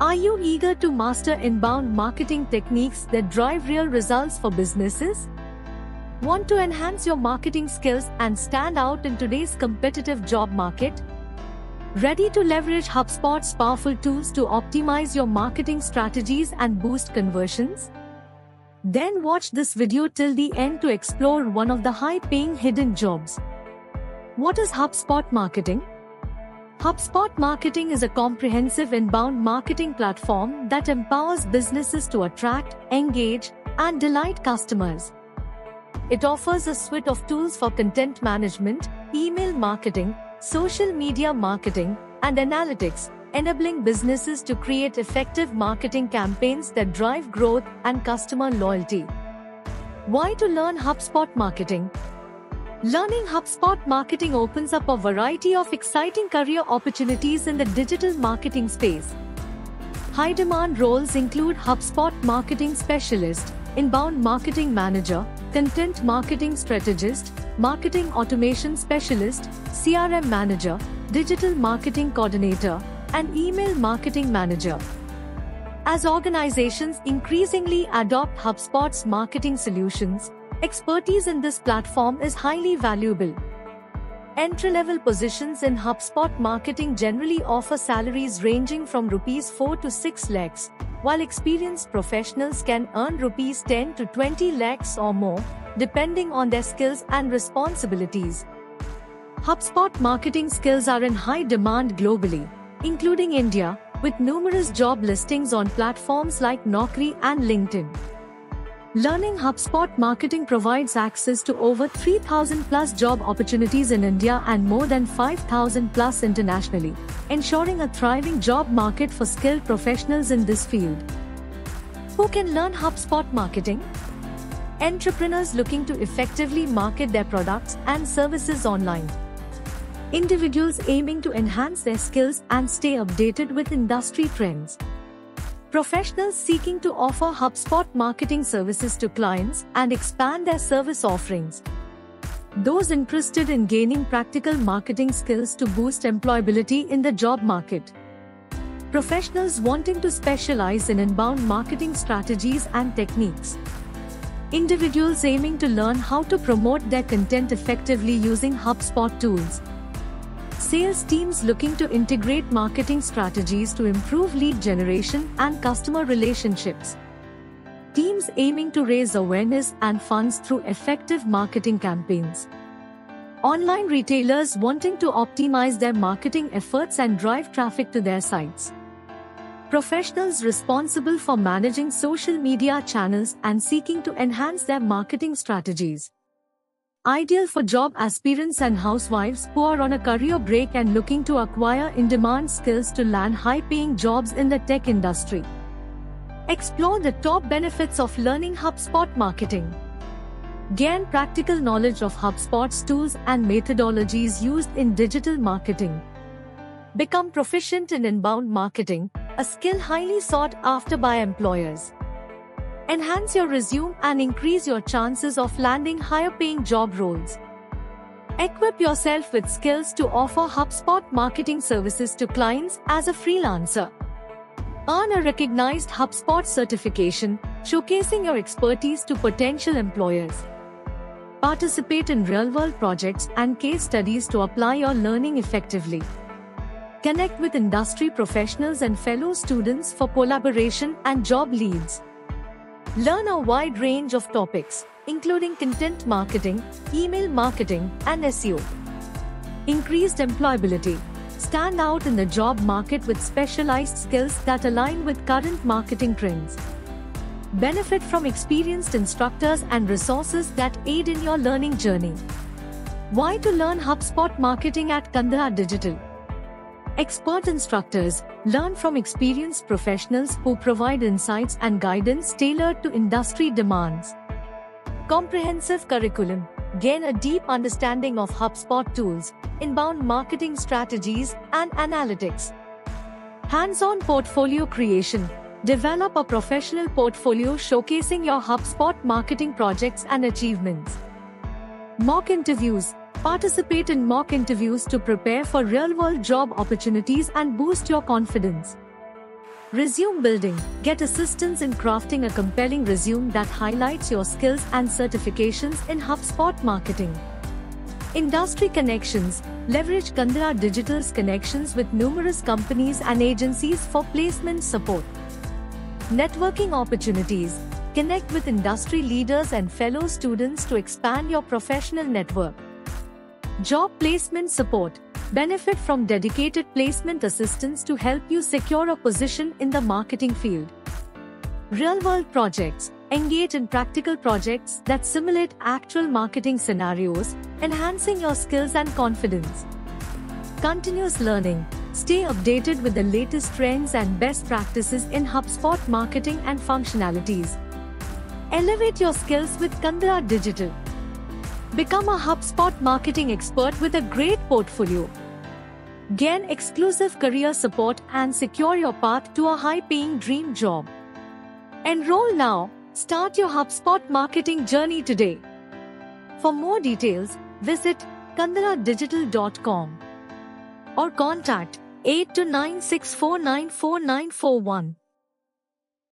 Are you eager to master inbound marketing techniques that drive real results for businesses? Want to enhance your marketing skills and stand out in today's competitive job market? Ready to leverage HubSpot's powerful tools to optimize your marketing strategies and boost conversions? Then watch this video till the end to explore one of the high-paying hidden jobs. What is HubSpot Marketing? HubSpot Marketing is a comprehensive inbound marketing platform that empowers businesses to attract, engage, and delight customers. It offers a suite of tools for content management, email marketing, social media marketing, and analytics, enabling businesses to create effective marketing campaigns that drive growth and customer loyalty. Why to learn HubSpot Marketing? Learning HubSpot Marketing opens up a variety of exciting career opportunities in the digital marketing space. High-demand roles include HubSpot Marketing Specialist, Inbound Marketing Manager, Content Marketing Strategist, Marketing Automation Specialist, CRM Manager, Digital Marketing Coordinator, and Email Marketing Manager. As organizations increasingly adopt HubSpot's marketing solutions, expertise in this platform is highly valuable. Entry-level positions in HubSpot Marketing generally offer salaries ranging from Rs 4 to 6 lakhs, while experienced professionals can earn Rs 10 to 20 lakhs or more, depending on their skills and responsibilities. HubSpot marketing skills are in high demand globally, including India, with numerous job listings on platforms like Naukri and LinkedIn. Learning HubSpot Marketing provides access to over 3,000 plus job opportunities in India and more than 5,000 plus internationally, ensuring a thriving job market for skilled professionals in this field. Who can learn HubSpot Marketing? Entrepreneurs looking to effectively market their products and services online. Individuals aiming to enhance their skills and stay updated with industry trends. Professionals seeking to offer HubSpot marketing services to clients and expand their service offerings. Those interested in gaining practical marketing skills to boost employability in the job market. Professionals wanting to specialize in inbound marketing strategies and techniques. Individuals aiming to learn how to promote their content effectively using HubSpot tools. Sales teams looking to integrate marketing strategies to improve lead generation and customer relationships. Teams aiming to raise awareness and funds through effective marketing campaigns. Online retailers wanting to optimize their marketing efforts and drive traffic to their sites. Professionals responsible for managing social media channels and seeking to enhance their marketing strategies. Ideal for job aspirants and housewives who are on a career break and looking to acquire in-demand skills to land high-paying jobs in the tech industry. Explore the top benefits of learning HubSpot Marketing. Gain practical knowledge of HubSpot's tools and methodologies used in digital marketing. Become proficient in inbound marketing, a skill highly sought after by employers. Enhance your resume and increase your chances of landing higher-paying job roles. Equip yourself with skills to offer HubSpot marketing services to clients as a freelancer. Earn a recognized HubSpot certification, showcasing your expertise to potential employers. Participate in real-world projects and case studies to apply your learning effectively. Connect with industry professionals and fellow students for collaboration and job leads. Learn a wide range of topics, including content marketing, email marketing, and SEO. Increased employability. Stand out in the job market with specialized skills that align with current marketing trends. Benefit from experienced instructors and resources that aid in your learning journey. Why to learn HubSpot Marketing at Kandhar Digital? Expert instructors learn from experienced professionals who provide insights and guidance tailored to industry demands. Comprehensive curriculum. Gain a deep understanding of HubSpot tools, inbound marketing strategies, and analytics. Hands-on portfolio creation. Develop a professional portfolio showcasing your HubSpot marketing projects and achievements. Mock interviews. Participate in mock interviews to prepare for real-world job opportunities and boost your confidence. Resume building. Get assistance in crafting a compelling resume that highlights your skills and certifications in HubSpot marketing. Industry connections. Leverage Kandara Digital's connections with numerous companies and agencies for placement support. Networking opportunities. Connect with industry leaders and fellow students to expand your professional network. Job placement support. Benefit from dedicated placement assistants to help you secure a position in the marketing field. Real-world projects. Engage in practical projects that simulate actual marketing scenarios, enhancing your skills and confidence. Continuous learning. Stay updated with the latest trends and best practices in HubSpot marketing and functionalities. Elevate your skills with Kandara Digital. Become a HubSpot marketing expert with a great portfolio. Gain exclusive career support and secure your path to a high-paying dream job. Enroll now. Start your HubSpot marketing journey today. For more details, visit kandaradigital.com or contact 8296494941.